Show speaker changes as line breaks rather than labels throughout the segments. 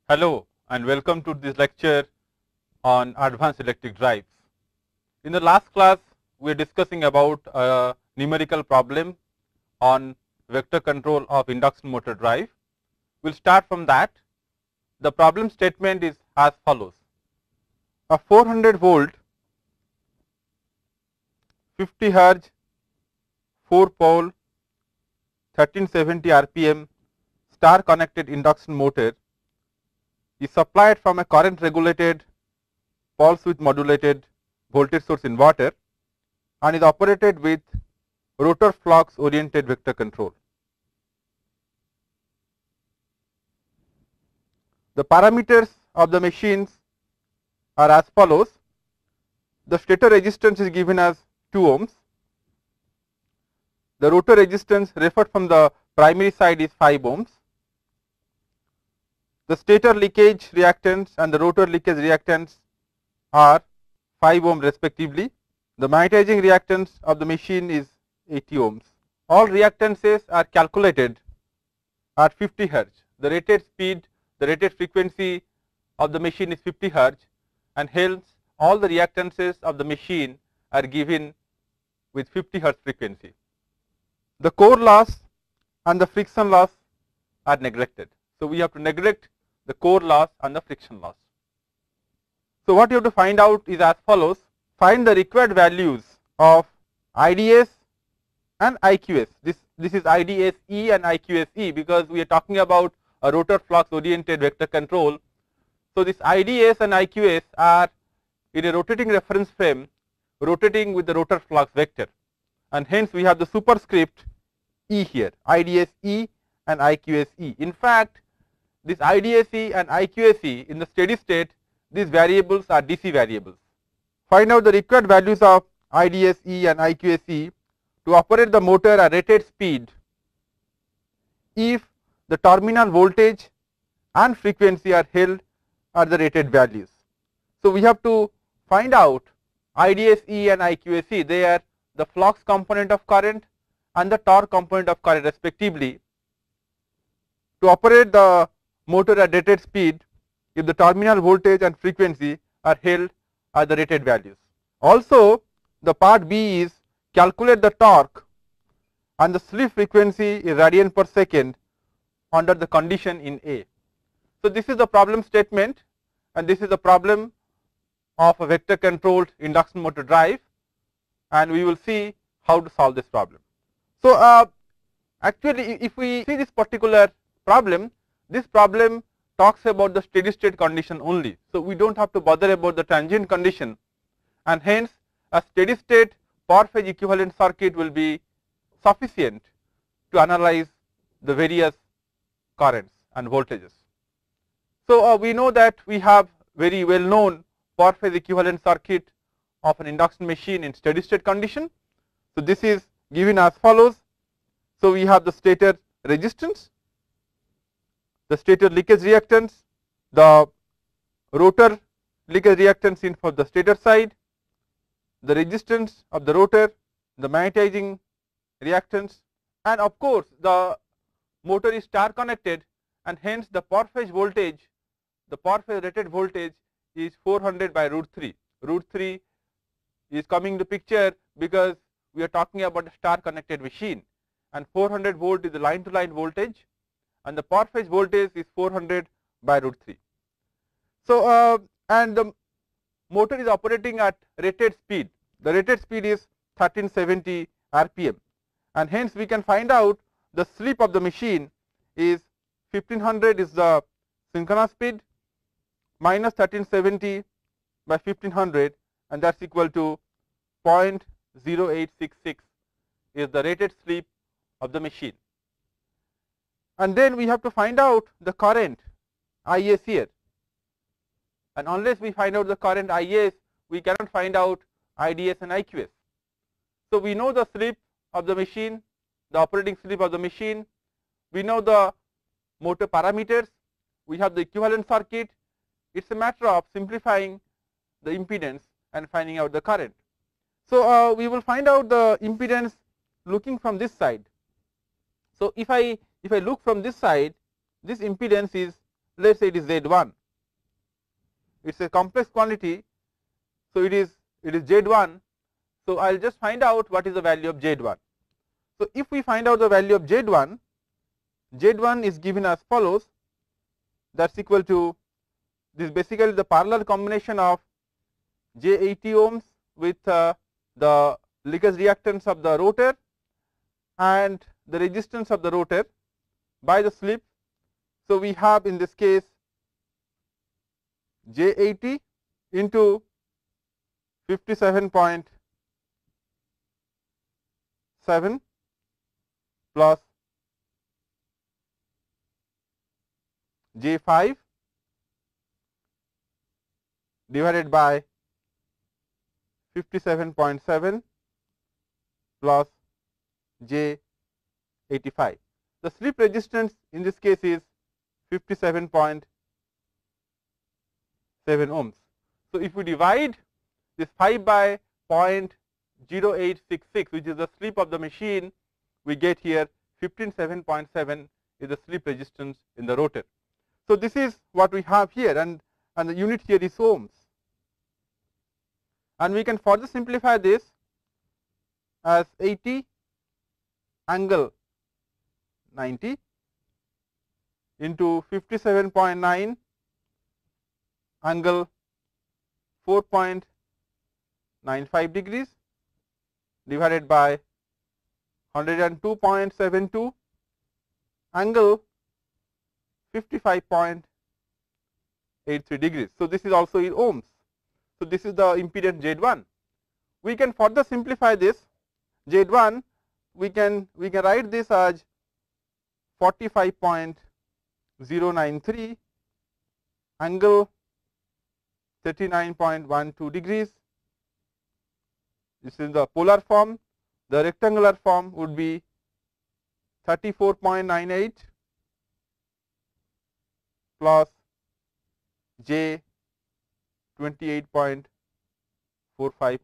Hello and welcome to this lecture on advanced electric drives. In the last class, we are discussing about a numerical problem on vector control of induction motor drive. We will start from that. The problem statement is as follows. A 400 volt, 50 hertz, 4 pole, 1370 RPM star connected induction motor is supplied from a current regulated pulse width modulated voltage source inverter and is operated with rotor flux oriented vector control. The parameters of the machines are as follows. The stator resistance is given as 2 ohms. The rotor resistance referred from the primary side is 5 ohms. The stator leakage reactance and the rotor leakage reactance are 5 ohm respectively. The magnetizing reactance of the machine is 80 ohms. All reactances are calculated at 50 hertz. The rated speed, the rated frequency of the machine is 50 hertz, and hence all the reactances of the machine are given with 50 hertz frequency. The core loss and the friction loss are neglected. So, we have to neglect the core loss and the friction loss. So, what you have to find out is as follows. Find the required values of IDS and IQS. This is IDSE and IQSE because we are talking about a rotor flux oriented vector control. So, this IDS and IQS are in a rotating reference frame rotating with the rotor flux vector, and hence we have the superscript E here, IDSE and IQSE. In fact, this IDSE and IQSE in the steady state, these variables are DC variables. Find out the required values of IDSE and IQSE to operate the motor at rated speed if the terminal voltage and frequency are held at the rated values. So, we have to find out IDSE and IQSE, they are the flux component of current and the torque component of current respectively, to operate the motor at rated speed if the terminal voltage and frequency are held at the rated values. Also, the part B is calculate the torque and the slip frequency is radian per second under the condition in A. So, this is the problem statement and this is the problem of a vector controlled induction motor drive, and we will see how to solve this problem. So, actually if we see this particular problem, this problem talks about the steady state condition only. So, we do not have to bother about the transient condition, and hence a steady state per phase equivalent circuit will be sufficient to analyze the various currents and voltages. So, we know that we have very well known per phase equivalent circuit of an induction machine in steady state condition. So, this is given as follows. So, we have the stator resistance, the stator leakage reactance, the rotor leakage reactance in for the stator side, the resistance of the rotor, the magnetizing reactance, and of course, the motor is star connected, and hence the per phase voltage, the per phase rated voltage is 400 by root 3. Root 3 is coming to picture because we are talking about a star connected machine, and 400 volt is the line to line voltage, and the per phase voltage is 400 by root 3. So, and the motor is operating at rated speed. The rated speed is 1370 RPM, and hence we can find out the slip of the machine is 1500 is the synchronous speed minus 1370 by 1500, and that is equal to 0.0866 is the rated slip of the machine. And then we have to find out the current IS here, and unless we find out the current IS, we cannot find out IDS and IQS. So, we know the slip of the machine, the operating slip of the machine, we know the motor parameters, we have the equivalent circuit. It is a matter of simplifying the impedance and finding out the current. So, we will find out the impedance looking from this side. So, if I look from this side, this impedance is let us say it is Z1. It is a complex quantity. So, it is Z1. So, I will just find out what is the value of Z1. So, if we find out the value of Z1, Z1 is given as follows, that is equal to, this is basically the parallel combination of J80 ohms with the leakage reactance of the rotor and the resistance of the rotor by the slip. So, we have in this case J80 into 57.7 plus J5 divided by 57.7 plus J85. The slip resistance in this case is 57.7 ohms. So, if we divide this 5 by 0.0866, which is the slip of the machine, we get here 57.7 is the slip resistance in the rotor. So, this is what we have here, and the unit here is ohms. And we can further simplify this as 80 angle 90 into 57.9 angle 4.95 degrees divided by 102.72 angle 55.83 degrees. So, this is also in ohms. So, this is the impedance Z1. We can further simplify this Z1, we can write this as 45.093 angle 39.12 degrees. This is the polar form. The rectangular form would be 34.98 plus J 28.45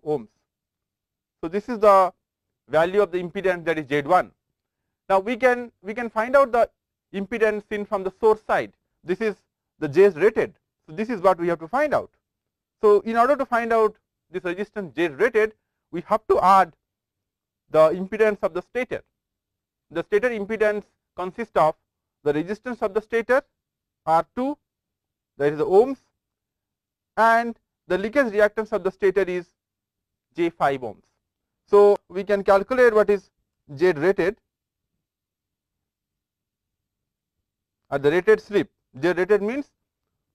ohms. So, this is the value of the impedance, that is Z1. Now, we can find out the impedance seen from the source side. This is the J's rated. So, this is what we have to find out. So, in order to find out this resistance J's rated, we have to add the impedance of the stator. The stator impedance consists of the resistance of the stator R2, that is the ohms, and the leakage reactance of the stator is J5 ohms. So, we can calculate what is Z rated at the rated slip. Z rated means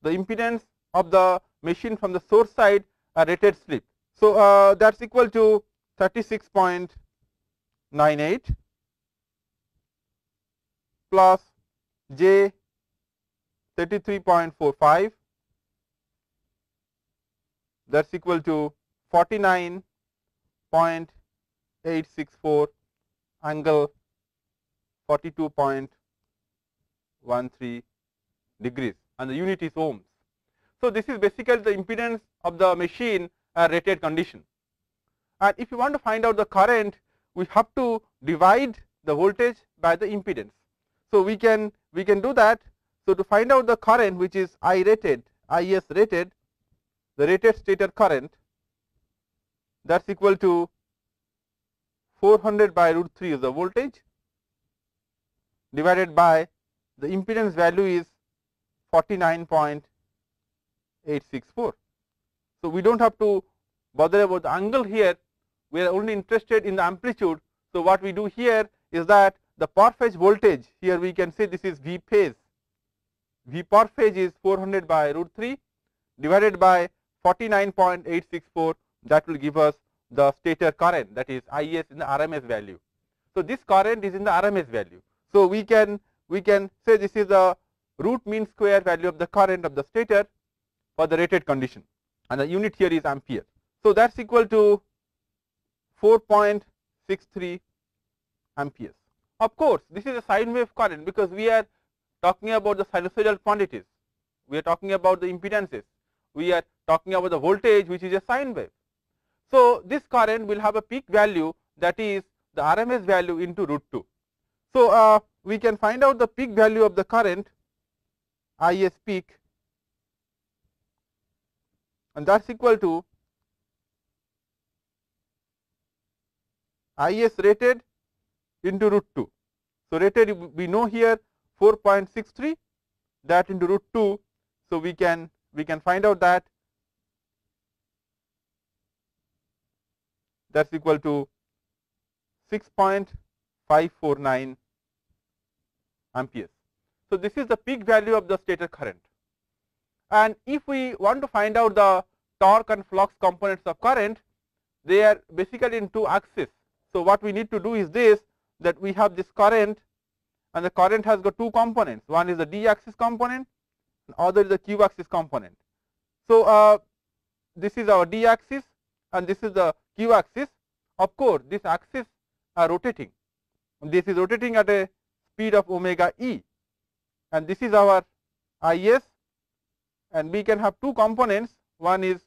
the impedance of the machine from the source side at rated slip. So, that is equal to 36.98 plus J 33.45, that is equal to 49.864 angle 42.13 degrees, and the unit is ohms. So, this is basically the impedance of the machine at rated condition. And if you want to find out the current, we have to divide the voltage by the impedance. So, we can do that. So, to find out the current, which is I rated, IS rated, the rated stator current, that is equal to 400 by root 3 is the voltage divided by the impedance value is 49.864. So, we do not have to bother about the angle here, we are only interested in the amplitude. So, what we do here is that the per phase voltage, here we can say this is V phase, V per phase is 400 by root 3 divided by 49.864, that will give us the stator current, that is IS in the RMS value. So, this current is in the RMS value. So, we can say this is the root mean square value of the current of the stator for the rated condition, and the unit here is ampere. So, that is equal to 4.63 amperes. Of course, this is a sine wave current, because we are talking about the sinusoidal quantities, we are talking about the impedances, we are talking about the voltage which is a sine wave. So, this current will have a peak value, that is the RMS value into root 2. So, we can find out the peak value of the current Is peak, and that is equal to Is rated into root 2. So, rated we know here 4.63, that into root 2. So, we can find out that that is equal to 6.549 amperes. So, this is the peak value of the stator current, and if we want to find out the torque and flux components of current, they are basically in two axes. So, what we need to do is this, that we have this current, and the current has got two components, one is the d axis component and other is the q axis component. So, this is our d axis and this is the q axis. Of course, these axes are rotating, this is rotating at a speed of omega e, and this is our Is, and we can have two components, one is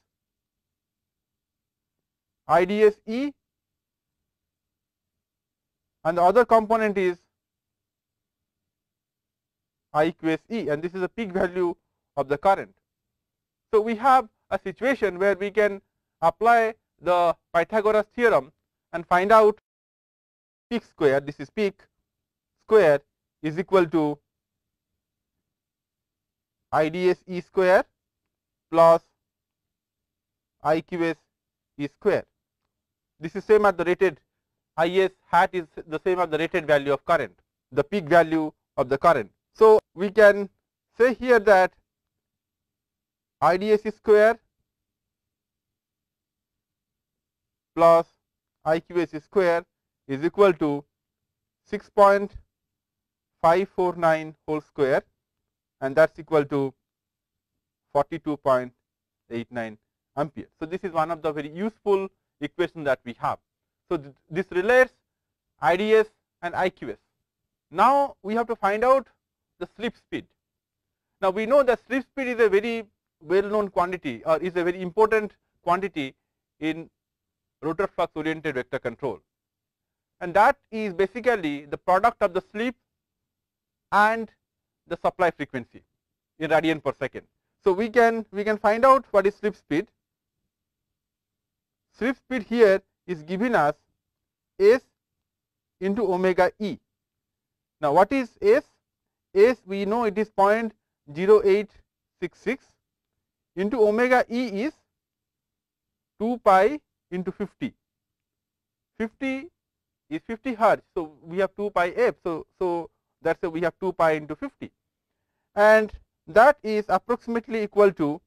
Ids E and the other component is Iqs E, and this is the peak value of the current. So, we have a situation where we can apply the Pythagoras theorem and find out peak square, this is peak square is equal to Ids E square plus Iqs E square. This is same as the rated Is hat is the same as the rated value of current, the peak value of the current. So, we can say here that Ids square plus Iqs square is equal to 6.549 whole square, and that is equal to 42.89 ampere. So, this is one of the very useful equation that we have. So, this relates Ids and Iqs. Now, we have to find out the slip speed. Now, we know that slip speed is a very well known quantity or is a very important quantity in rotor flux oriented vector control, and that is basically the product of the slip and the supply frequency in radian per second. So, we can find out what is slip speed. Slip speed here is given as S into omega E. Now, what is S? S we know it is 0.0866 into omega E is 2 pi into 50. 50 is 50 hertz. So, we have 2 pi f. So, that is why we have 2 pi into 50, and that is approximately equal to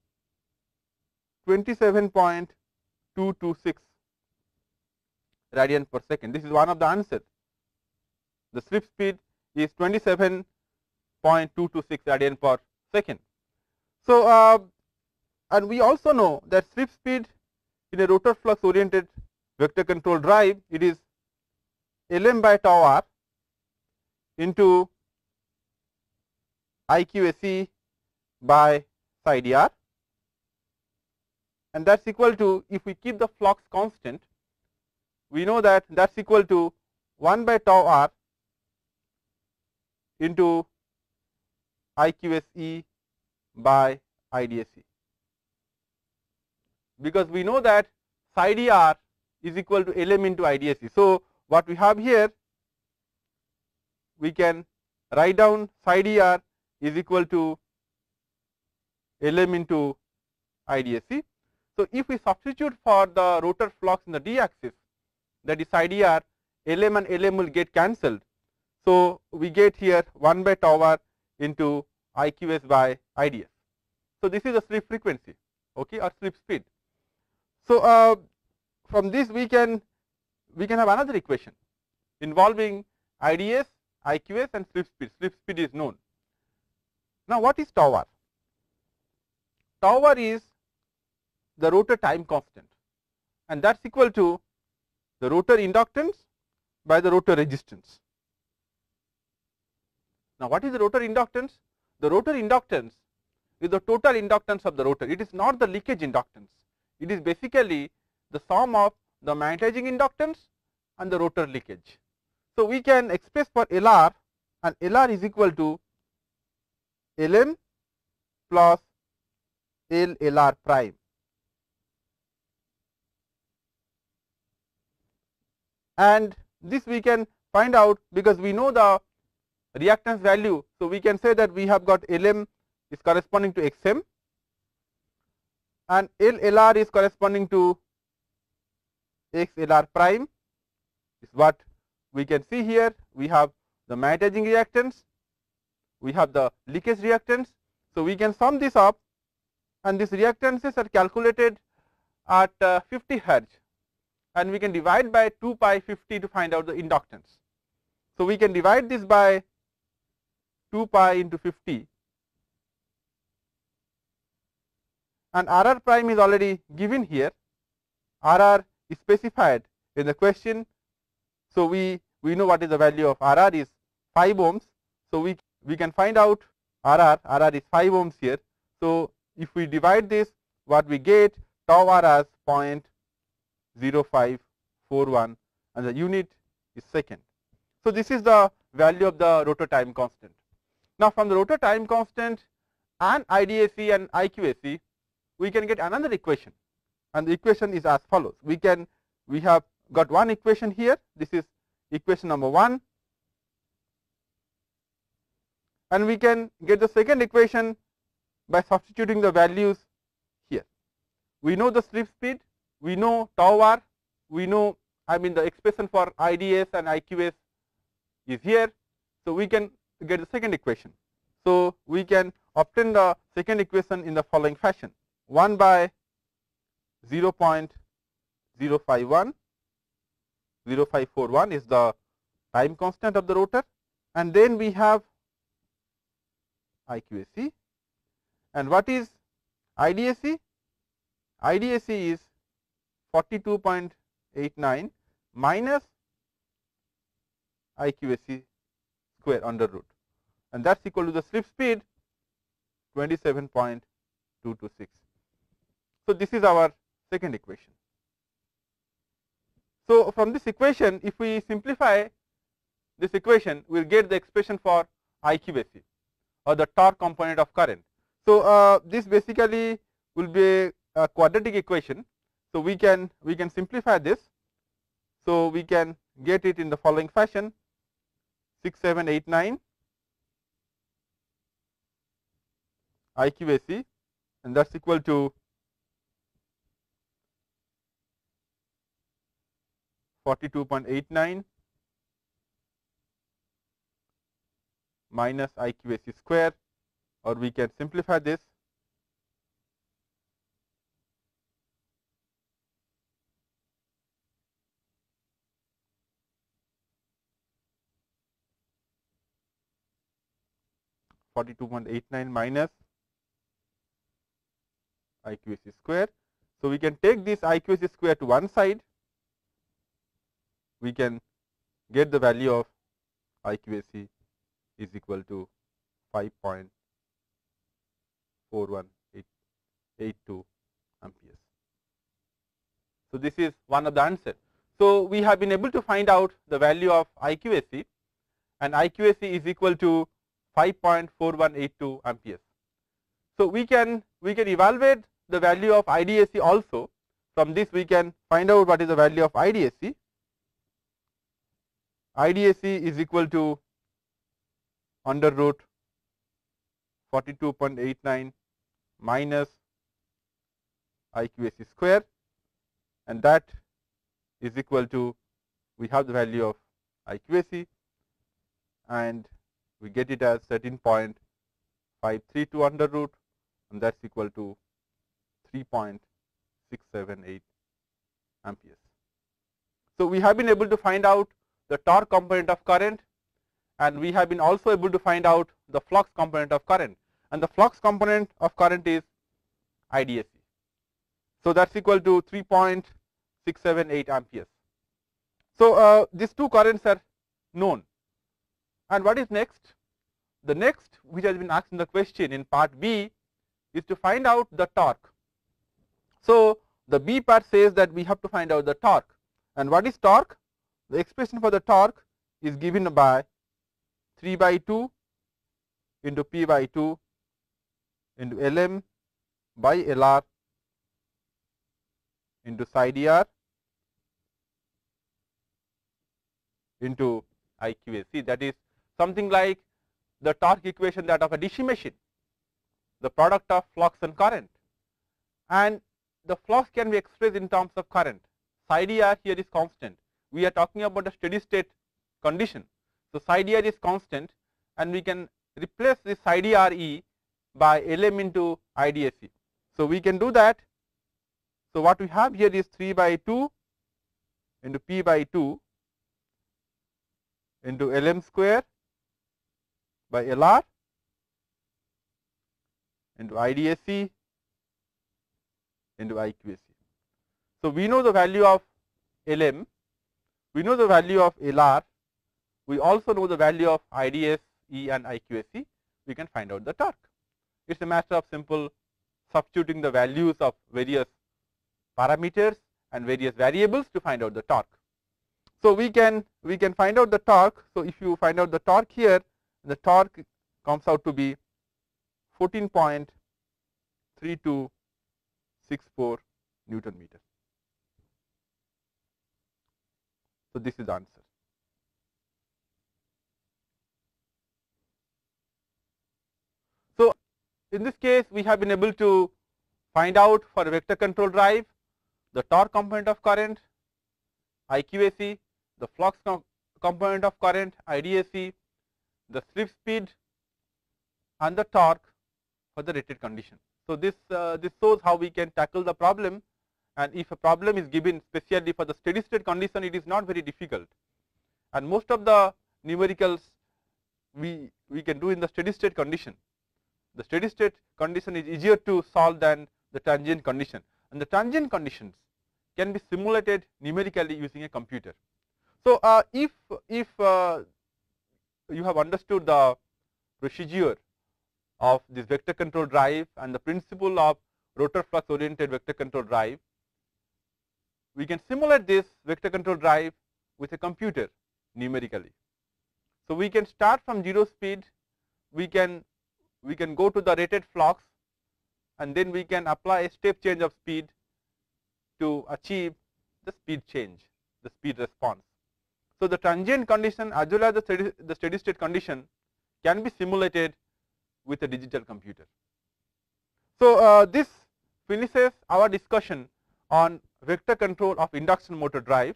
27.226 radian per second. This is one of the answers. The slip speed is 27.226 radian per second. So, and we also know that slip speed in a rotor flux oriented vector control drive, it is Lm by tau r into Iqse by psi dr, and that is equal to, if we keep the flux constant, we know that that is equal to 1 by tau r into Iqse by Idse, because we know that psi dr is equal to Lm into Idse. So, what we have here, we can write down psi dr is equal to Lm into Idse. So, if we substitute for the rotor flux in the d axis, that is psi dr, Lm and Lm will get cancelled. So, we get here 1 by tau r into Iqs by Ids. So, this is the slip frequency, okay, or slip speed. So, from this we can have another equation involving Ids, Iqs and slip speed. Slip speed is known. Now, what is tau r? Tau r is the rotor time constant, and that is equal to the rotor inductance by the rotor resistance. Now, what is the rotor inductance? The rotor inductance is the total inductance of the rotor. It is not the leakage inductance. It is basically the sum of the magnetizing inductance and the rotor leakage. So, we can express for Lr, and Lr is equal to Lm plus L LR prime. And this we can find out because we know the reactance value. So, we can say that we have got Lm is corresponding to Xm and L LR is corresponding to X LR prime is what we can see here. We have the magnetizing reactance, we have the leakage reactance. So, we can sum this up and these reactances are calculated at 50 hertz and we can divide by 2 pi 50 to find out the inductance. So, we can divide this by 2 pi into 50 and RR prime is already given here, RR is specified in the question. So, we know what is the value of RR is 5 ohms. So, we can find out RR is 5 ohms here. So, if we divide this, what we get tau R as 0.0541 and the unit is second. So, this is the value of the rotor time constant. Now, from the rotor time constant and IDAC and IQAC, we can get another equation and the equation is as follows. We have got one equation here, this is equation number 1 and we can get the second equation by substituting the values here. We know the slip speed, we know tau R, we know the expression for IDS and IQS is here. So, we can get the second equation. So, we can obtain the second equation in the following fashion: 1 by 0.051, 0541 is the time constant of the rotor and then we have IQAC. And what is IDAC? IDAC is 42.89 minus IQAC square under root and that is equal to the slip speed 27.226. So, this is our second equation. So, from this equation, if we simplify this equation, we will get the expression for IQAC or the torque component of current. So, this basically will be a quadratic equation. So, we can simplify this. So, we can get it in the following fashion: 6789 IQAC and that is equal to 42.89 minus IQAC square, or we can simplify this minus IQAC square. So, we can take this IQAC square to one side, we can get the value of IQAC is equal to 5.41882 amperes. So, this is one of the answers. So, we have been able to find out the value of IQAC and IQAC is equal to 5.4182 amperes. So, we can evaluate the value of IDAC also. From this we can find out what is the value of IDAC. IDAC is equal to under root 42.89 minus IQAC square and that is equal to, we have the value of IQAC and we get it as 13.532 under root and that is equal to 3.678 amperes. So, we have been able to find out the torque component of current and we have been also able to find out the flux component of current, and the flux component of current is IDAC. So, that is equal to 3.678 amperes. So, these two currents are known, and what is next? The next which has been asked in the question in part B is to find out the torque. So, the B part says that we have to find out the torque, and what is torque? The expression for the torque is given by 3 by 2 into P by 2 into Lm by Lr into psi dr into IQAC. That is something like the torque equation that of a DC machine, the product of flux and current, and the flux can be expressed in terms of current. Psi dr here is constant. We are talking about a steady state condition. So, psi dr is constant and we can replace this psi dr E by Lm into IDAC. So, we can do that. So, what we have here is 3 by 2 into P by 2 into Lm square by Lr into IDAC into IQAC. So, we know the value of Lm, we know the value of Lr, we also know the value of IDS, E and IQAC, we can find out the torque. It is a matter of simple substituting the values of various parameters and various variables to find out the torque. So, we can find out the torque. So, if you find out the torque here, the torque comes out to be 14.3264 Newton meter. So, this is the answer. So, in this case we have been able to find out for a vector control drive the torque component of current IQAC, the flux component of current IDAC, the slip speed and the torque for the rated condition. So, this shows how we can tackle the problem, and if a problem is given specially for the steady state condition, it is not very difficult, and most of the numericals we can do in the steady state condition. The steady state condition is easier to solve than the transient condition, and the transient conditions can be simulated numerically using a computer. So, if you have understood the procedure of this vector control drive and the principle of rotor flux oriented vector control drive, we can simulate this vector control drive with a computer numerically. So, we can start from 0 speed, we can go to the rated flux, and then we can apply a step change of speed to achieve the speed change, the speed response. So, the transient condition as well as the steady state condition can be simulated with a digital computer. So, this finishes our discussion on vector control of induction motor drive,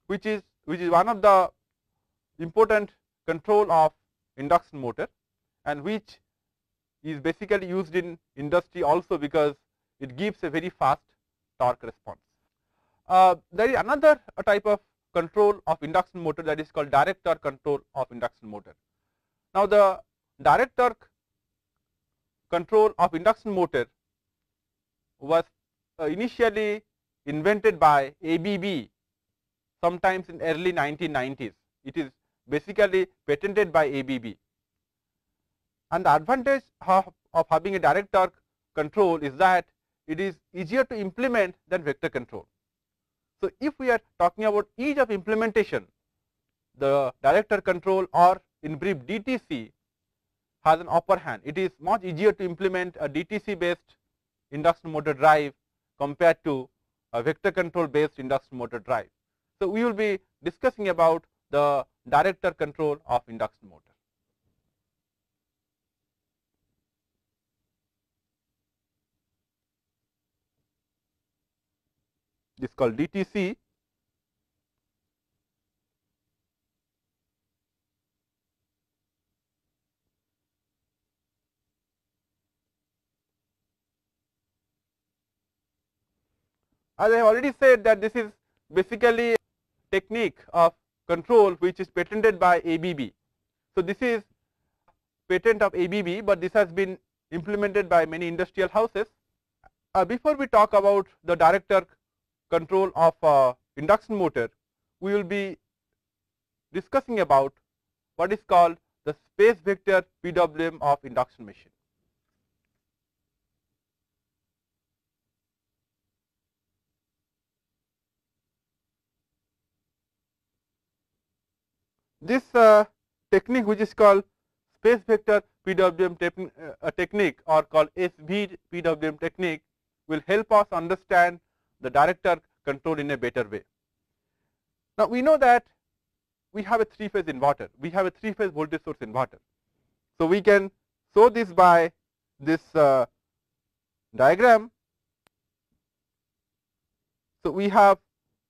which is one of the important control of induction motor, and which is basically used in industry also because it gives a very fast torque response. There is another type of control of induction motor, that is called direct torque control of induction motor. Now, the direct torque control of induction motor was initially invented by ABB sometimes in early 1990s. It is basically patented by ABB, and the advantage of having a direct torque control is that it is easier to implement than vector control. So, if we are talking about ease of implementation, the direct torque control, or in brief DTC, has an upper hand. It is much easier to implement a DTC based induction motor drive compared to a vector control based induction motor drive. So, we will be discussing about the direct torque control of induction motor. This is called DTC. As I have already said that this is basically a technique of control which is patented by ABB. So, this is patent of ABB, but this has been implemented by many industrial houses. Before we talk about the direct torque control of induction motor, we will be discussing about what is called the space vector PWM of induction machine. This technique, which is called space vector PWM technique or called SV PWM technique will help us understand the director control in a better way. Now, we know that we have a 3-phase inverter, we have a 3-phase voltage source inverter. So, we can show this by this diagram. So, we have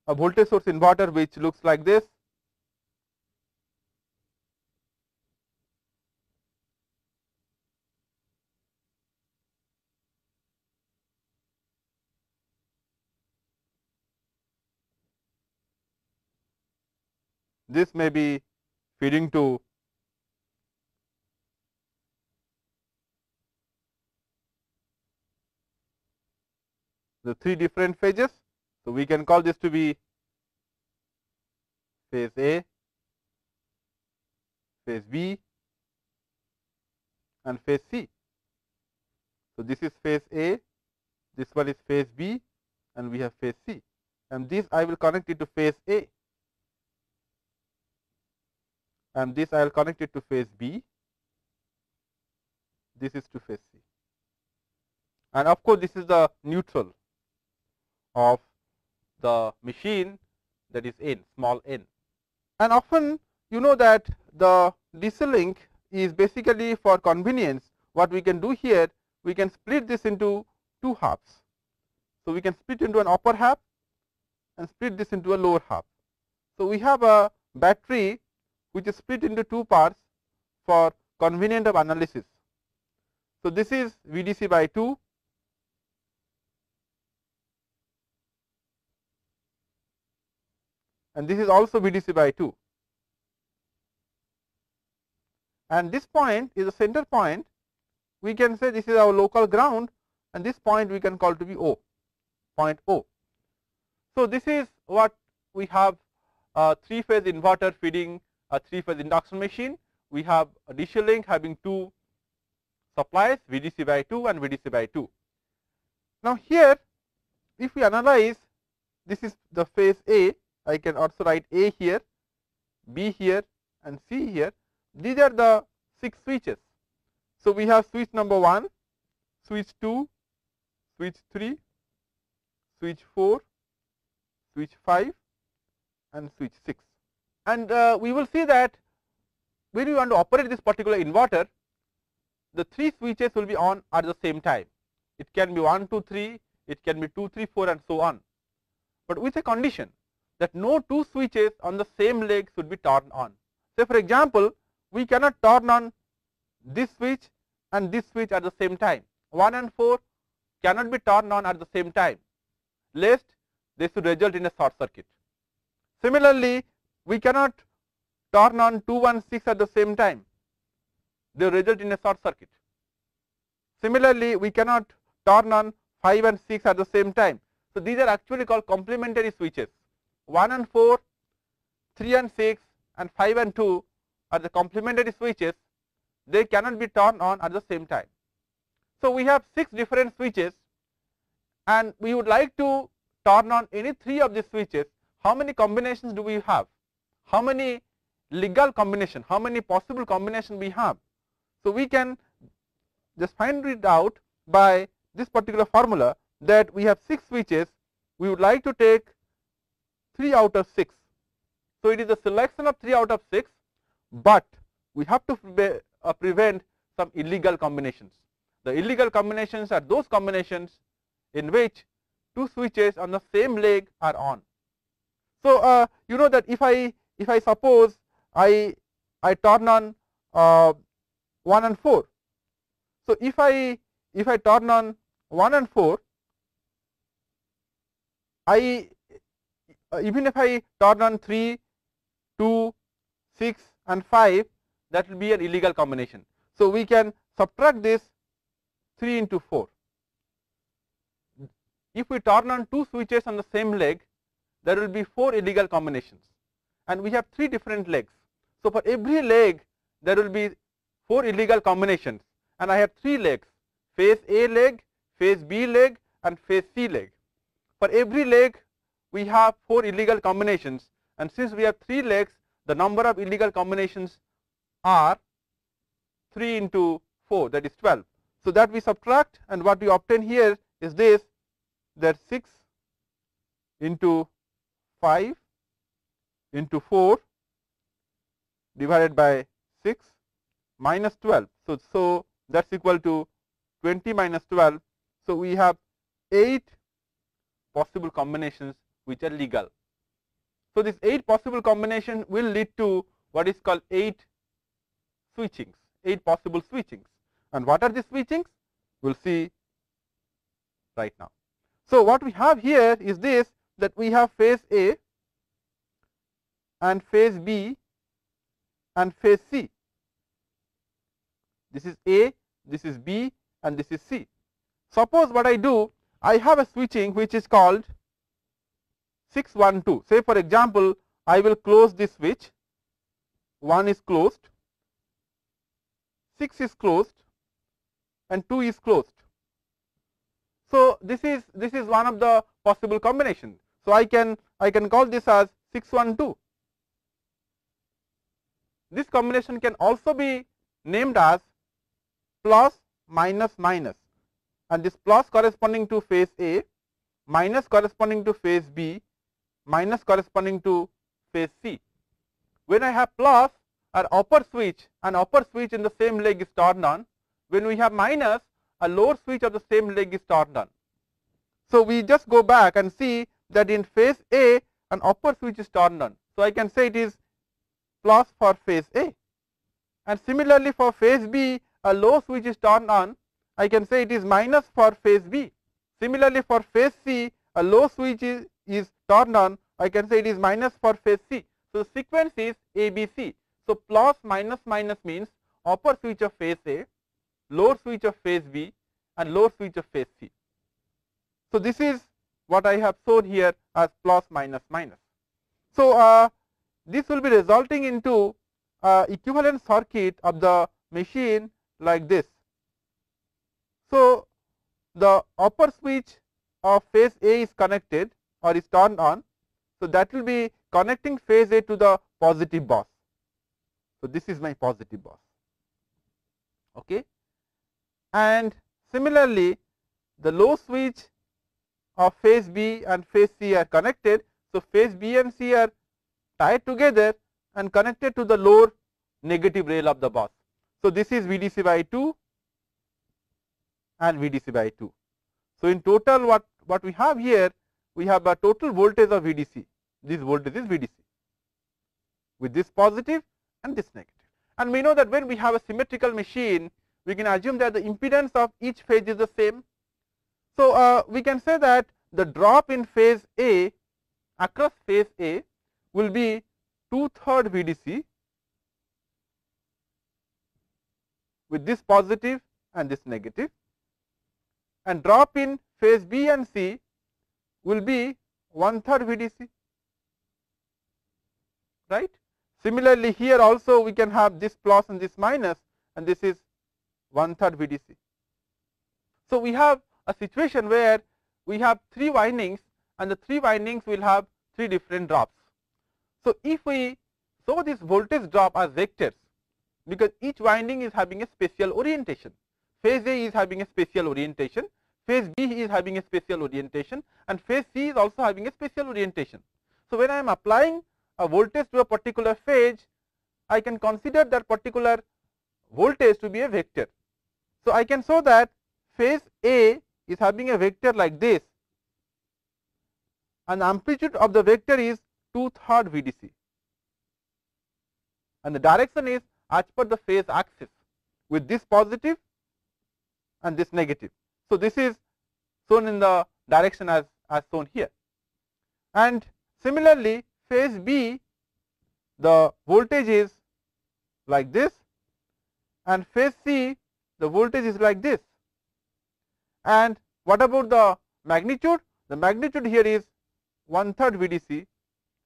a voltage source inverter which looks like this. This may be feeding to the 3 different phases. So, we can call this to be phase A, phase B and phase C. So, this is phase A, this one is phase B and we have phase C, and this I will connect it to phase A, and this I will connect it to phase B, this is to phase C, and of course, this is the neutral of the machine, that is N, small n. And often you know that the DC link is basically for convenience. What we can do here, we can split this into 2 halves. So, we can split into an upper half and split this into a lower half. So, we have a battery which is split into 2 parts for convenience of analysis. So, this is VDC by 2, and this is also VDC by 2, and this point is the center point. We can say this is our local ground, and this point we can call to be O, point O. So, this is what we have a 3-phase inverter feeding a 3-phase induction machine. We have a DC link having 2 supplies, VDC by 2 and VDC by 2. Now, here if we analyze, this is the phase A, I can also write A here, B here and C here. These are the 6 switches. So, we have switch number 1, switch 2, switch 3, switch 4, switch 5 and switch 6. And we will see that when we want to operate this particular inverter, the 3 switches will be on at the same time. It can be 1, 2, 3, it can be 2, 3, 4 and so on, but with a condition that no 2 switches on the same leg should be turned on. Say for example, we cannot turn on this switch and this switch at the same time. 1 and 4 cannot be turned on at the same time, lest they should result in a short circuit. Similarly, we cannot turn on 2 and 6 at the same time, they result in a short circuit. Similarly, we cannot turn on 5 and 6 at the same time. So, these are actually called complementary switches. 1 and 4, 3 and 6 and 5 and 2 are the complementary switches, they cannot be turned on at the same time. So, we have 6 different switches and we would like to turn on any 3 of these switches. How many combinations do we have? How many legal combination, how many possible combination we have? So, we can just find it out by this particular formula, that we have 6 switches, we would like to take 3 out of 6. So, it is a selection of 3 out of 6, but we have to prevent some illegal combinations. The illegal combinations are those combinations in which 2 switches on the same leg are on. So, you know that if I suppose I turn on 1 and 4. So, if I turn on 1 and 4, even if I turn on 3, 2, 6 and 5, that will be an illegal combination. So, we can subtract this 3 into 4. If we turn on 2 switches on the same leg, there will be 4 illegal combinations, and we have 3 different legs. So, for every leg there will be 4 illegal combinations, and I have 3 legs, phase A leg, phase B leg and phase C leg. For every leg we have 4 illegal combinations, and since we have 3 legs, the number of illegal combinations are 3 into 4, that is 12. So, that we subtract, and what we obtain here is this, that 6 into 5 into 4 divided by 6 minus 12. So, that is equal to 20 minus 12. So, we have 8 possible combinations which are legal. So, this 8 possible combination will lead to what is called 8 switchings, 8 possible switchings. And what are the switchings? We will see right now. So, what we have here is this, that we have phase A and phase B and phase C. This is A, this is B, and this is C. Suppose what I do, I have a switching which is called 612. Say for example, I will close this switch, 1 is closed, 6 is closed, and 2 is closed. So, this is one of the possible combinations. So, I can call this as 612. This combination can also be named as plus minus minus, and this plus corresponding to phase A, minus corresponding to phase B, minus corresponding to phase C. When I have plus, an upper switch in the same leg is turned on. When we have minus, a lower switch of the same leg is turned on. So, we just go back and see that in phase A, an upper switch is turned on. So, I can say it is plus for phase A, and similarly for phase B, a low switch is turned on. I can say it is minus for phase B. Similarly for phase C, a low switch is turned on. I can say it is minus for phase C. So, the sequence is A, B, C. So, plus minus minus means upper switch of phase A, lower switch of phase B, and lower switch of phase C. So, this is what I have shown here as plus minus minus. So, this will be resulting into equivalent circuit of the machine like this. So, the upper switch of phase A is connected or is turned on. So, that will be connecting phase A to the positive bus. So, this is my positive bus. Okay. And similarly, the low switch of phase B and phase C are connected. So, phase B and C are tied together and connected to the lower negative rail of the bus. So, this is VDC by 2 and VDC by 2. So, in total what we have here, we have a total voltage of VDC. This voltage is VDC with this positive and this negative. And we know that when we have a symmetrical machine, we can assume that the impedance of each phase is the same. So, we can say that the drop in phase A across phase A will be 2/3 VDC with this positive and this negative, and drop in phase B and C will be 1/3 VDC, right. Similarly, here also we can have this plus and this minus, and this is 1/3 VDC. So, we have a situation where we have 3 windings, and the 3 windings will have 3 different drops. So, if we show this voltage drop as vectors, because each winding is having a spatial orientation, phase A is having a spatial orientation, phase B is having a spatial orientation, and phase C is also having a spatial orientation. So, when I am applying a voltage to a particular phase, I can consider that particular voltage to be a vector. So, I can show that phase A is having a vector like this, and the amplitude of the vector is 2/3 VDC, and the direction is as per the phase axis with this positive and this negative. So, this is shown in the direction as shown here. And similarly, phase B, the voltage is like this, and phase C, the voltage is like this. And what about the magnitude? The magnitude here is 1/3 VDC,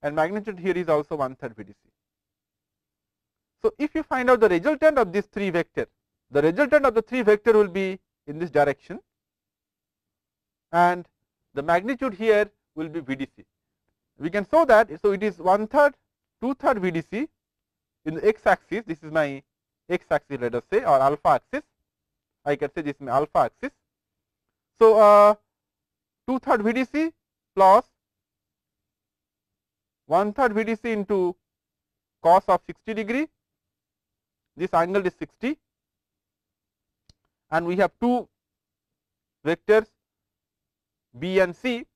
and magnitude here is also 1/3 VDC. So, if you find out the resultant of these 3 vector, the resultant of the 3 vector will be in this direction, and the magnitude here will be VDC. We can show that. So, it is 1/3, 2/3 VDC in the x axis. This is my x axis, let us say, or alpha axis, I can say this is my alpha axis. So, 2/3 VDC plus 1/3 VDC into cos of 60 degree, this angle is 60, and we have two vectors B and C,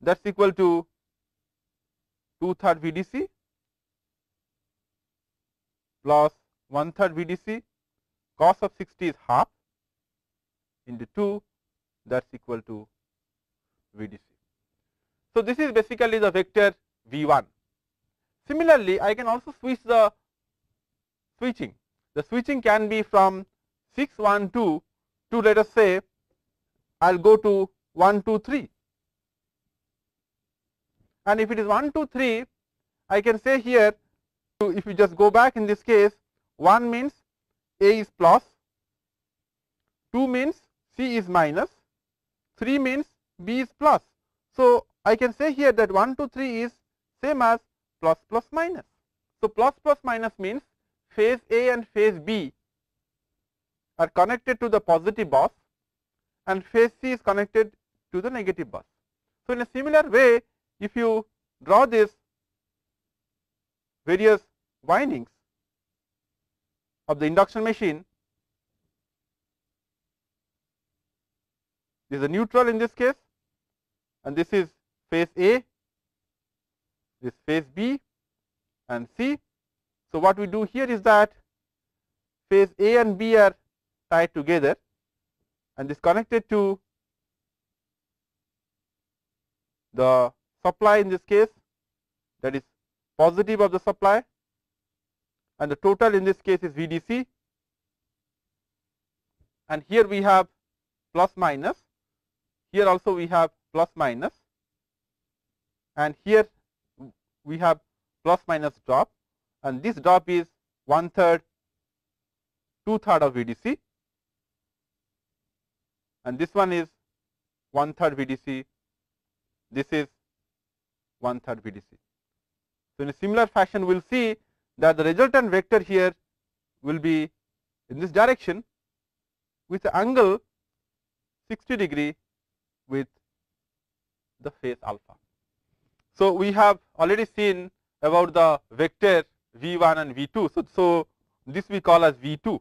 that is equal to 2/3 VDC plus 1/3 VDC, cos of 60 is half into 2, that is equal to VDC. So, this is basically the vector V1. Similarly, I can also switch the switching. The switching can be from 6, 1, 2 to, let us say, I will go to 1, 2, 3. And if it is 1, 2, 3, I can say here, if you just go back in this case, 1 means A is plus, 2 means C is minus, 3 means B is plus. So, I can say here that 1, 2, 3 is same as plus plus minus. So, plus plus minus means phase A and phase B are connected to the positive bus and phase C is connected to the negative bus. So, in a similar way, if you draw this various windings of the induction machine, this is a neutral in this case, and this is phase A, this phase B and C. So, what we do here is that phase A and B are tied together and this connected to the supply in this case, that is positive of the supply, and the total in this case is VDC, and here we have plus minus, here also we have plus minus, and here we have plus minus drop, and this drop is 1/3, 2/3 of VDC, and this one is 1/3 VDC, this is 1/3 VDC. So, in a similar fashion we will see that the resultant vector here will be in this direction with the angle 60 degree with the phase alpha. So, we have already seen about the vector V1 and V2. So, this we call as V2,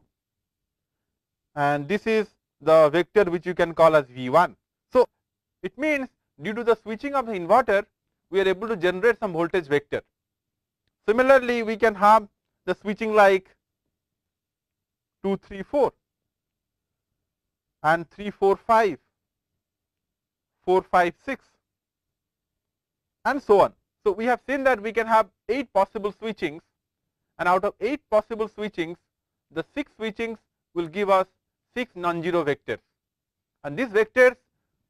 and this is the vector which you can call as V1. So, it means due to the switching of the inverter, we are able to generate some voltage vector. Similarly, we can have the switching like 2, 3, 4 and 3, 4, 5, 4, 5, 6 and so on. So, we have seen that we can have 8 possible switchings, and out of 8 possible switchings, the 6 switchings will give us 6 non-zero vectors, and these vectors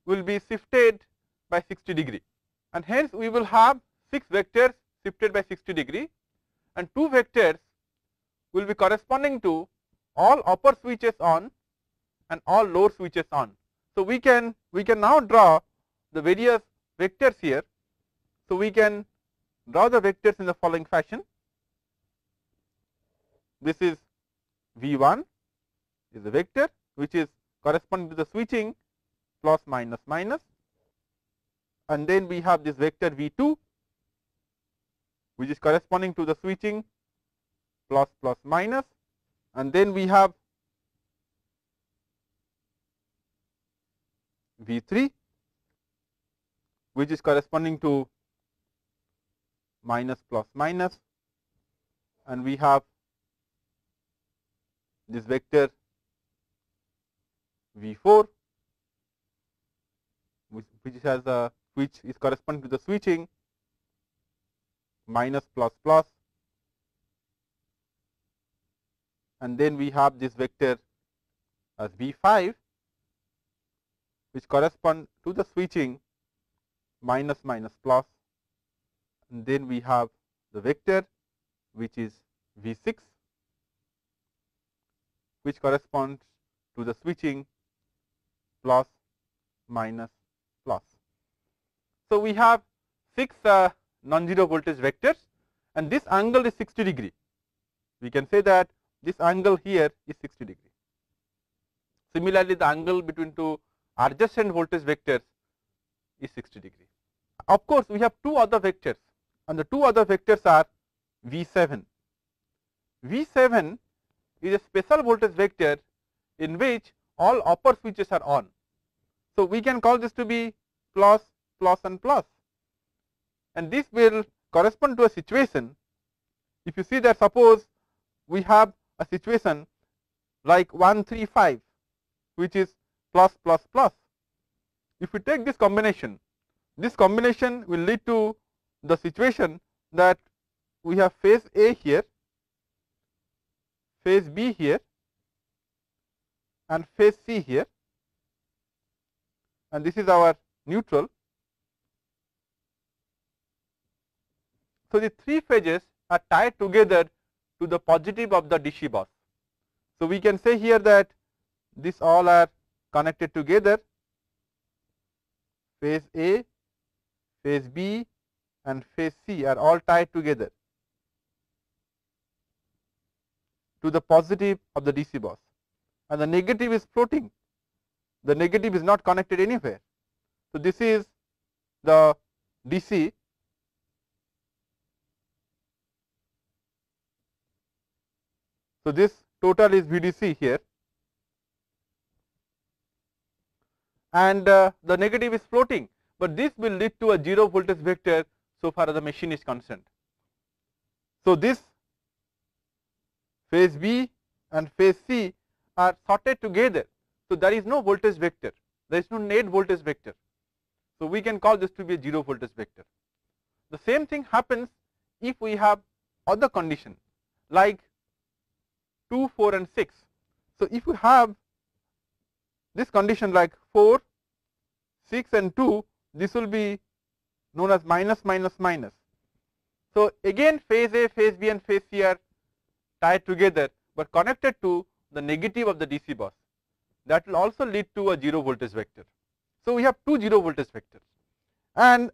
will be shifted by 60 degree, and hence we will have 6 vectors shifted by 60 degree, and 2 vectors will be corresponding to all upper switches on and all lower switches on. So, we can now draw the various vectors here. So, we can draw the vectors in the following fashion. This is V1 is a vector which is corresponding to the switching plus minus minus, and then we have this vector V2 which is corresponding to the switching plus plus minus, and then we have V3 which is corresponding to minus plus minus, and we have this vector V4 which is corresponding to the switching minus plus plus, and then we have this vector as V5 which correspond to the switching minus minus plus, and then we have the vector which is V6 which corresponds to the switching plus minus plus. So, we have 6 non-zero voltage vectors, and this angle is 60 degree. We can say that this angle here is 60 degree. Similarly, the angle between two adjacent voltage vectors is 60 degree. Of course, we have two other vectors, and the two other vectors are V7. V7 is a special voltage vector in which all upper switches are on. So, we can call this to be plus, plus and plus, and this will correspond to a situation. If you see that, suppose we have a situation like 135, which is plus plus plus. If we take this combination will lead to the situation that we have phase A here, phase B here, and phase C here, and this is our neutral. So, the three phases are tied together to the positive of the DC bus. So, we can say here that these all are connected together, phase A, phase B and phase C are all tied together to the positive of the DC bus, and the negative is floating, the negative is not connected anywhere. So, this is the DC. So, this total is VDC here, and the negative is floating, but this will lead to a 0 voltage vector so far as the machine is concerned. So, this phase B and phase C are sorted together. So, there is no voltage vector, there is no net voltage vector. So, we can call this to be a 0 voltage vector. The same thing happens if we have other condition like 2, 4 and 6. So, if you have this condition like 4, 6 and 2, this will be known as minus minus minus. So, again phase A, phase B and phase C are tied together, but connected to the negative of the DC bus. That will also lead to a 0 voltage vector. So, we have two 0 voltage vectors, and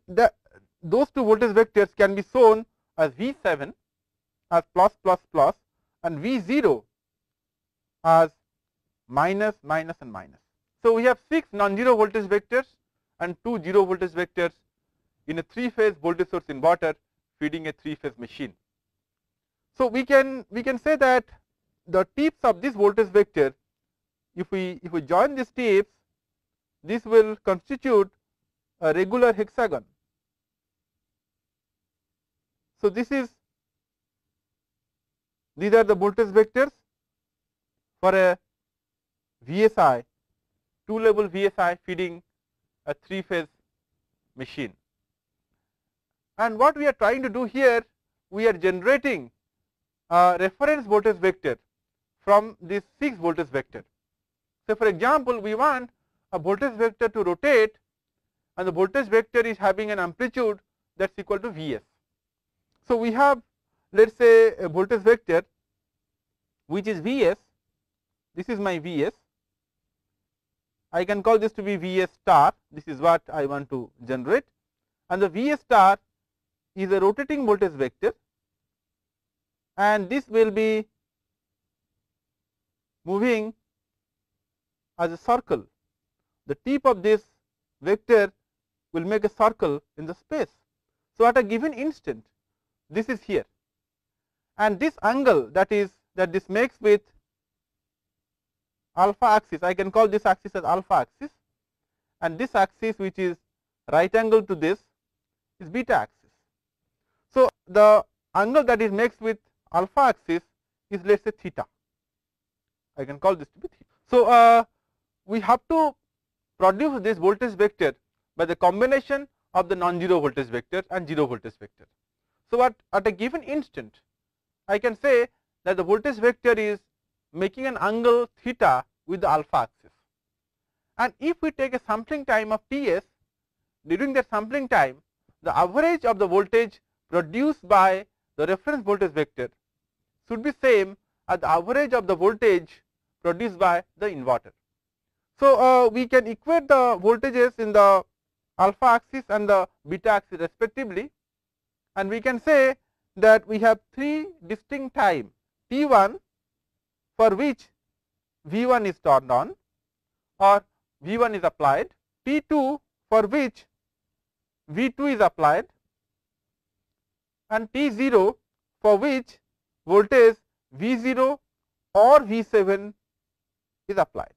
those two voltage vectors can be shown as V7 as plus plus plus and V0 as minus minus and minus. So, we have 6 non-zero voltage vectors and 2 0 voltage vectors in a 3-phase voltage source inverter feeding a 3-phase machine. So, we can say that the tips of this voltage vector, if we join these tips, this will constitute a regular hexagon. So, these are the voltage vectors for a VSI, 2-level VSI feeding a 3-phase machine. And what we are trying to do here, we are generating a reference voltage vector from this 6 voltage vector. So, for example, we want a voltage vector to rotate, and the voltage vector is having an amplitude that is equal to Vs. So, we have, let us say, a voltage vector which is Vs. This is my Vs. I can call this to be Vs star. This is what I want to generate, and the Vs star is a rotating voltage vector, and this will be moving as a circle. The tip of this vector will make a circle in the space. So, at a given instant, this is here, and this angle that this makes with alpha axis, I can call this axis as alpha axis, and this axis which is right angle to this is beta axis. So, the angle that is makes with alpha axis is, let us say, theta. I can call this to be theta. So, we have to produce this voltage vector by the combination of the non-zero voltage vector and 0 voltage vector. So, at a given instant, I can say that the voltage vector is making an angle theta with the alpha axis, and if we take a sampling time of Ts, during that sampling time, the average of the voltage produced by the reference voltage vector should be same as the average of the voltage produced by the inverter. So, we can equate the voltages in the alpha axis and the beta axis respectively, and we can say that we have 3 distinct time T1 for which V1 is turned on, or V1 is applied, T2 for which V2 is applied, and T0 for which voltage V0 or V7 is applied,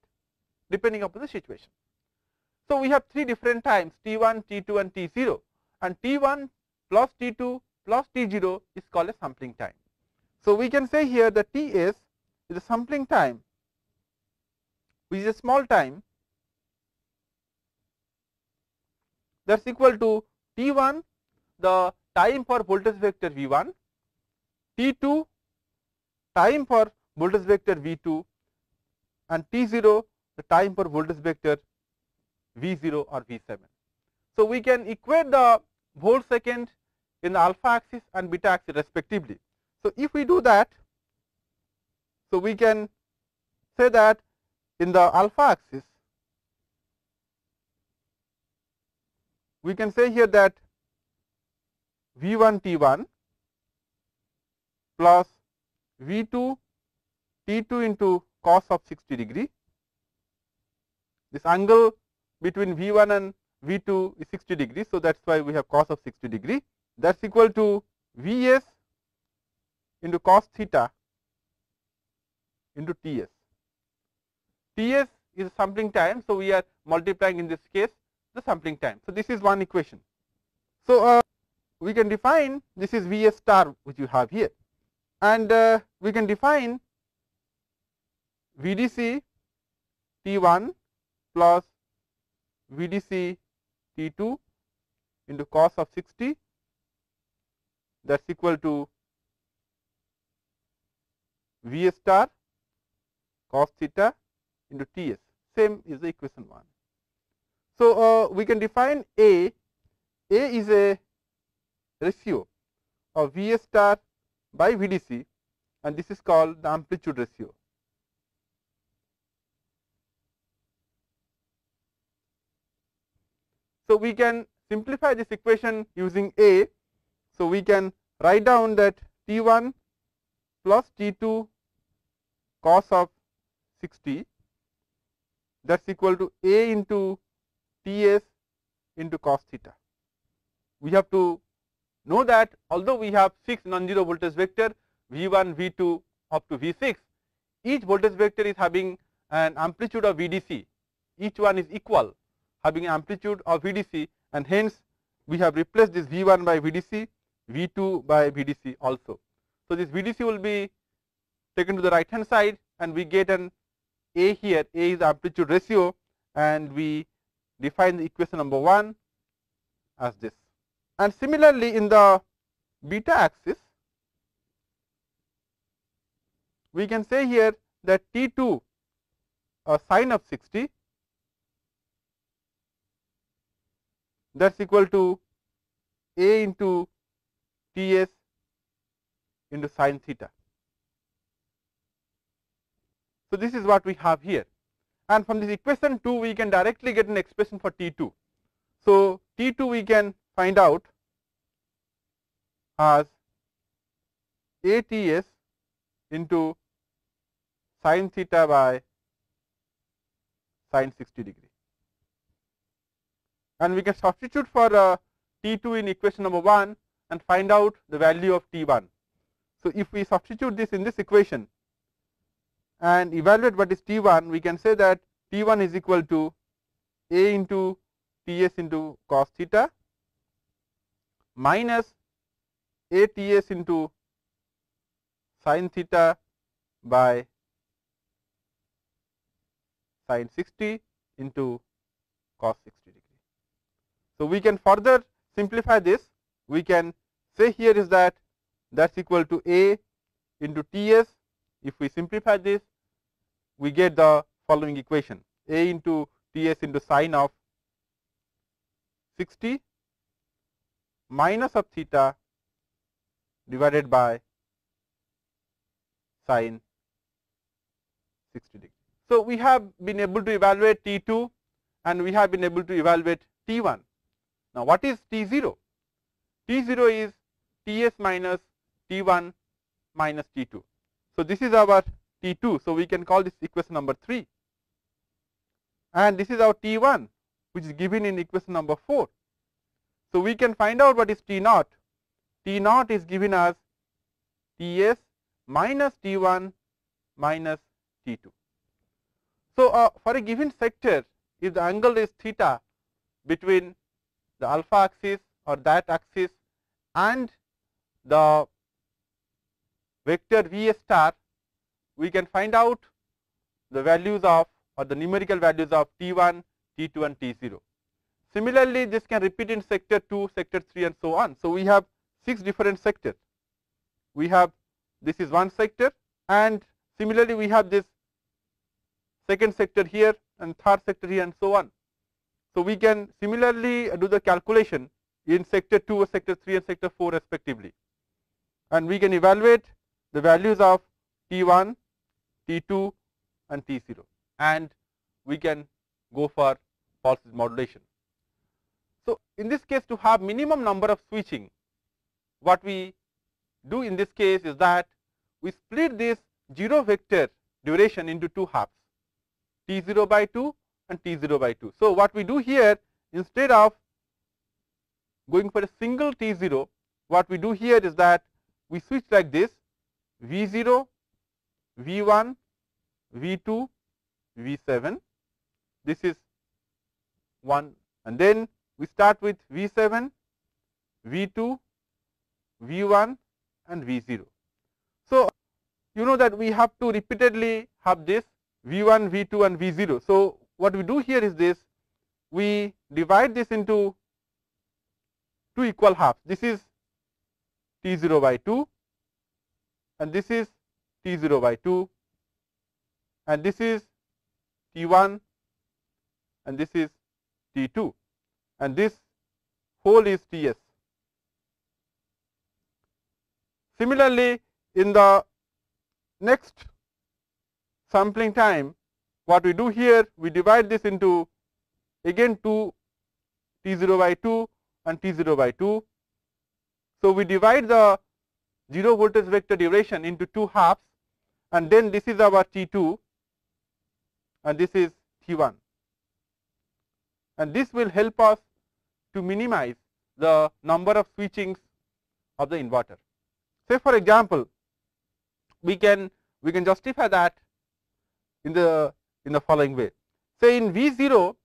depending upon the situation. So, we have three different times, T1, T2 and T0, and T1 plus T2 plus T0 is called a sampling time. So, we can say here that Ts is a sampling time, which is a small time, that is equal to T1 the time for voltage vector V1, T2 time for voltage vector V2, and T0 the time for voltage vector V0 or V7. So, we can equate the volt second in the alpha axis and beta axis respectively. So, if we do that, so we can say that in the alpha axis we can say here that V1 T1 plus V2 T2 into cos of 60 degree. This angle between V1 and V2 is 60 degree. So, that is why we have cos of 60 degree, that is equal to Vs into cos theta into Ts. Ts is sampling time. So, we are multiplying in this case the sampling time. So, this is one equation. So, we can define this is Vs star which you have here, and we can define Vdc T1 plus Vdc T2 into cos of 60, that is equal to Vs star cos theta into Ts, same is the equation 1. So, we can define A is a ratio of Vs star by Vdc, and this is called the amplitude ratio. So, we can simplify this equation using A. So, we can write down that T1 plus T2 cos of 60, that is equal to A into Ts into cos theta. We have to know that although we have 6 non-zero voltage vector V1, V2 up to V6, each voltage vector is having an amplitude of Vdc, each one is equal, having amplitude of Vdc, and hence we have replaced this V1 by Vdc, V2 by Vdc also. So, this Vdc will be taken to the right hand side, and we get an A here. A is amplitude ratio, and we define the equation number 1 as this. And similarly, in the beta axis, we can say here that T2 sine of 60, that is equal to A into Ts into sine theta. So, this is what we have here, and from this equation 2 we can directly get an expression for T2. So, T2 we can find out as ATS into sine theta by sine 60 degree, and we can substitute for T2 in equation number 1 and find out the value of T1. So, if we substitute this in this equation and evaluate what is T1, we can say that T1 is equal to A into Ts into cos theta minus ATS into sine theta by sine 60 into cos 60 degree. So, we can further simplify this. We can say here is that is equal to A into Ts. If we simplify this, we get the following equation: A into Ts into sine of 60 minus of theta divided by sine 60 degree. So, we have been able to evaluate T2 and we have been able to evaluate T1. Now, what is T0? T0 is Ts minus T1 minus T2. So, this is our T2. So, we can call this equation number 3. and this is our T1, which is given in equation number 4. So, we can find out what is T naught. T naught is given as Ts minus T1 minus T2. So, for a given sector, if the angle is theta between the alpha axis or that axis and the vector V star, we can find out the values of or the numerical values of T1, T2 and T0. Similarly, this can repeat in sector 2, sector 3 and so on. So, we have 6 different sectors. We have this is one sector, and similarly we have this second sector here and third sector here and so on. So, we can similarly do the calculation in sector 2, sector 3 and sector 4 respectively, and we can evaluate the values of T1, T2 and T0, and we can go for pulses modulation. So, in this case, to have minimum number of switching, what we do in this case is that we split this 0 vector duration into 2 halves, T0 by 2 and T0 by 2. So, what we do here, instead of going for a single T0, what we do here is that we switch like this: V0, V1, V2, V7. This is one, and then we start with V7, V2, V1 and V0. So, you know that we have to repeatedly have this V1, V2 and V0. So, what we do here is this: we divide this into 2 equal halves. This is T0 by 2 and this is T0 by 2 and this is T1 and this is T2 and this whole is Ts. Similarly, in the next sampling time, what we do here, we divide this into again 2 T0 by 2 and T0 by 2. So, we divide the 0 voltage vector duration into 2 halves, and then this is our T2 and this is T1, and this will help us to minimize the number of switchings of the inverter. Say for example, we can justify that in the following way. Say in V0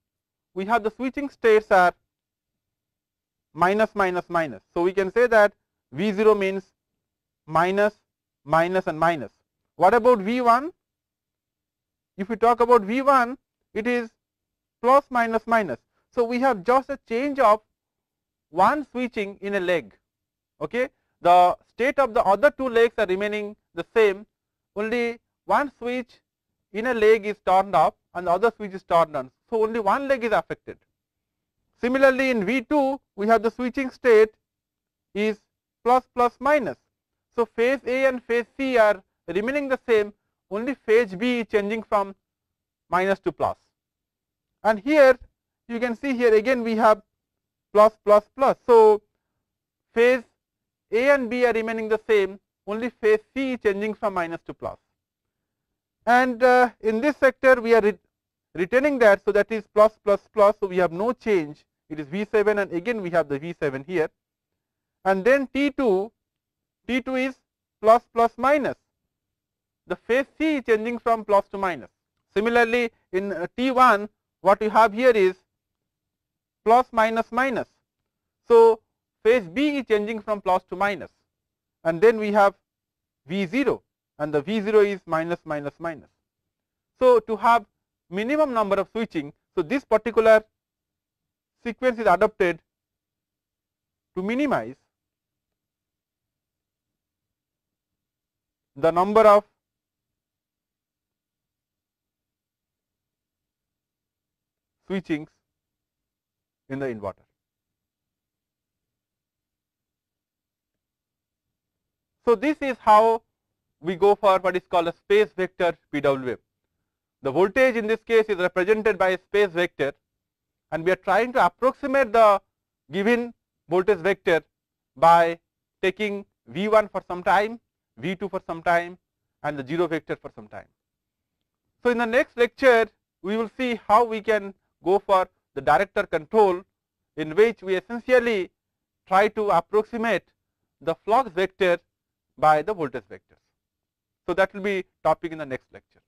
we have the switching states are minus minus minus. So, we can say that V0 means minus minus and minus. What about V1? If we talk about V1, it is plus minus minus. So, we have just a change of one switching in a leg. Okay? The state of the other 2 legs are remaining the same, only one switch in a leg is turned off and the other switch is turned on. So, only one leg is affected. Similarly, in V2 we have the switching state is plus plus minus. So, phase A and phase C are remaining the same, only phase B is changing from minus to plus. And here you can see here again we have plus plus plus. So, phase A and B are remaining the same, only phase C is changing from minus to plus. And in this sector we are retaining that, so that is plus plus plus. So, we have no change, it is V7 and again we have the V7 here. And then T2 is plus plus minus, the phase C is changing from plus to minus. Similarly, in T1 what you have here is plus minus minus. So, phase B is changing from plus to minus, and then we have V0 and the V0 is minus minus minus. So, to have minimum number of switching, so this particular sequence is adopted to minimize the number of switchings in the inverter. So, this is how we go for what is called a space vector PWM. The voltage in this case is represented by a space vector, and we are trying to approximate the given voltage vector by taking V1 for some time, V2 for some time and the 0 vector for some time. So, in the next lecture we will see how we can go for the director control, in which we essentially try to approximate the flux vector by the voltage vectors. So that will be topic in the next lecture.